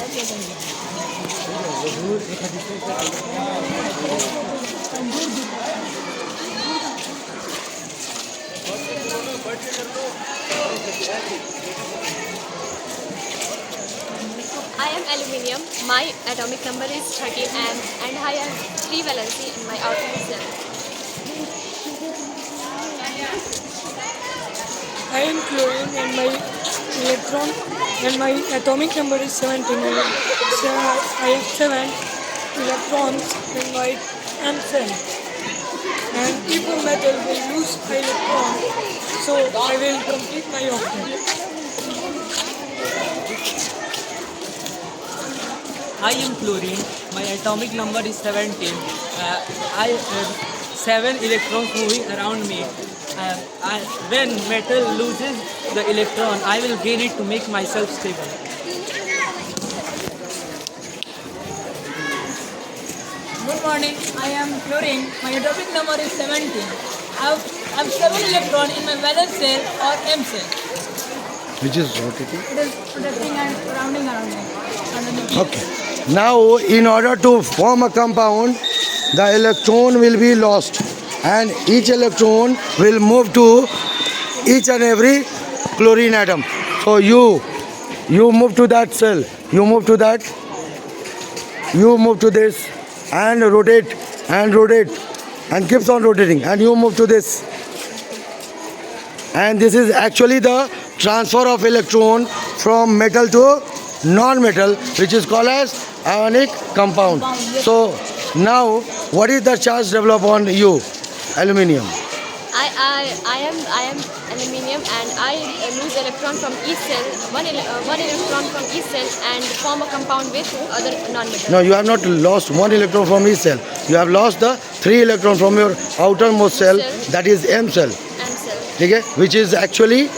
I am aluminium. My atomic number is 13 and I have 3 valency in my outer cell. I am chlorine and my electron and my atomic number is 17. So I have 7 electrons in my M cell. And if a metal will lose an electron, so I will complete my octet. I am chlorine. My atomic number is 17. I have 7 electrons moving around me. When metal loses the electron, I will gain it to make myself stable. Good morning. I am chlorine. My atomic number is 17. I have 7 electrons in my valence cell or M cell. Which is rotating. It is protecting and surrounding around me. Okay. Now, in order to form a compound, the electron will be lost, and each electron will move to each and every chlorine atom. So you move to that cell, you move to that, you move to this, and rotate and keeps on rotating, and you move to this. And this is actually the transfer of electron from metal to non-metal, which is called as ionic compound. So now, what is the charge developed on you? Aluminium. I am aluminium and I lose electron from each cell, one electron from each cell and form a compound with other non-metal. No, you have not lost one electron from each cell. You have lost the 3 electrons from your outermost cell, that is M cell. M cell. Okay? Which is actually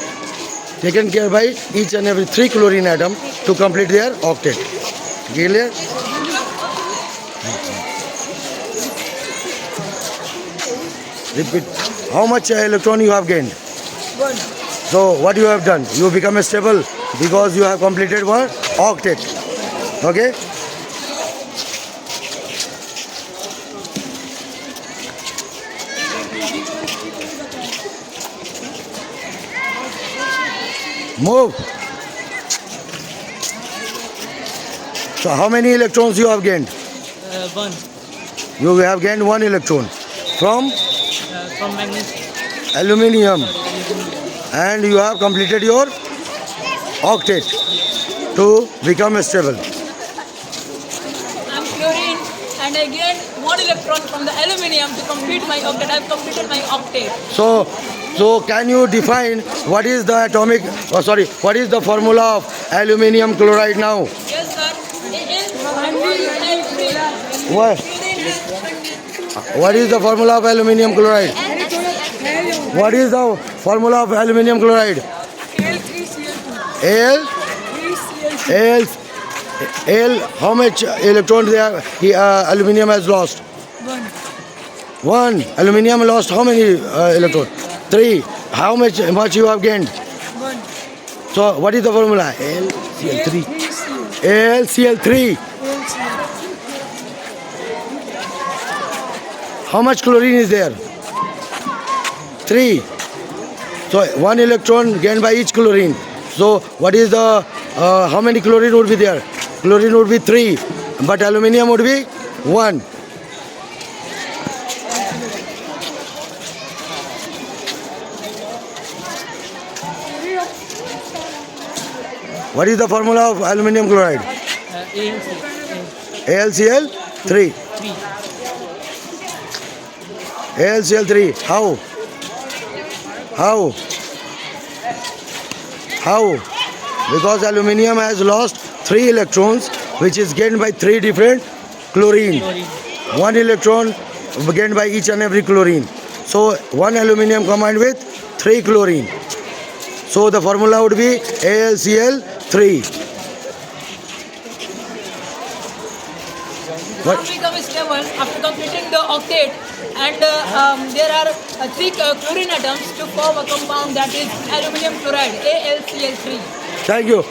taken care by each and every 3 chlorine atom to complete their octet. Clear? Repeat. How much electron you have gained? 1. So what you have done? You become stable because you have completed one octet. Okay? Move. So how many electrons you have gained? 1 You have gained 1 electron from from magnesium. aluminium, and you have completed your octet to become stable. I am chlorine and I gained 1 electron from the aluminium to complete my octet. I have completed my octet. So can you define what is the what is the formula of aluminium chloride now? Yes, sir. Al3. What is the formula of aluminium chloride? What is the formula of aluminium chloride? Al. How much electrons aluminium has lost? 1. Aluminium lost how many electrons? 3. How much you have gained? 1. So what is the formula? LCl3. LCl3. How much chlorine is there? 3. So 1 electron gained by each chlorine. So what is the how many chlorine would be there? Chlorine would be 3, but aluminium would be 1. What is the formula of aluminium chloride? AlCl3. AlCl3. How? Because aluminium has lost 3 electrons, which is gained by 3 different chlorine. 1 electron gained by each and every chlorine. So 1 aluminium combined with 3 chlorine. So the formula would be AlCl3. What? Become stable after completing the octet, and there are 3 chlorine atoms to form a compound that is aluminium chloride, AlCl3. Thank you.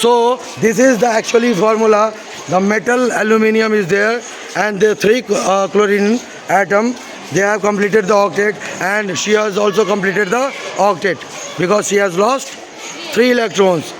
So this is the actually formula. The metal aluminium is there, and the three chlorine atom. They have completed the octet, and she has also completed the octet because she has lost 3 electrons.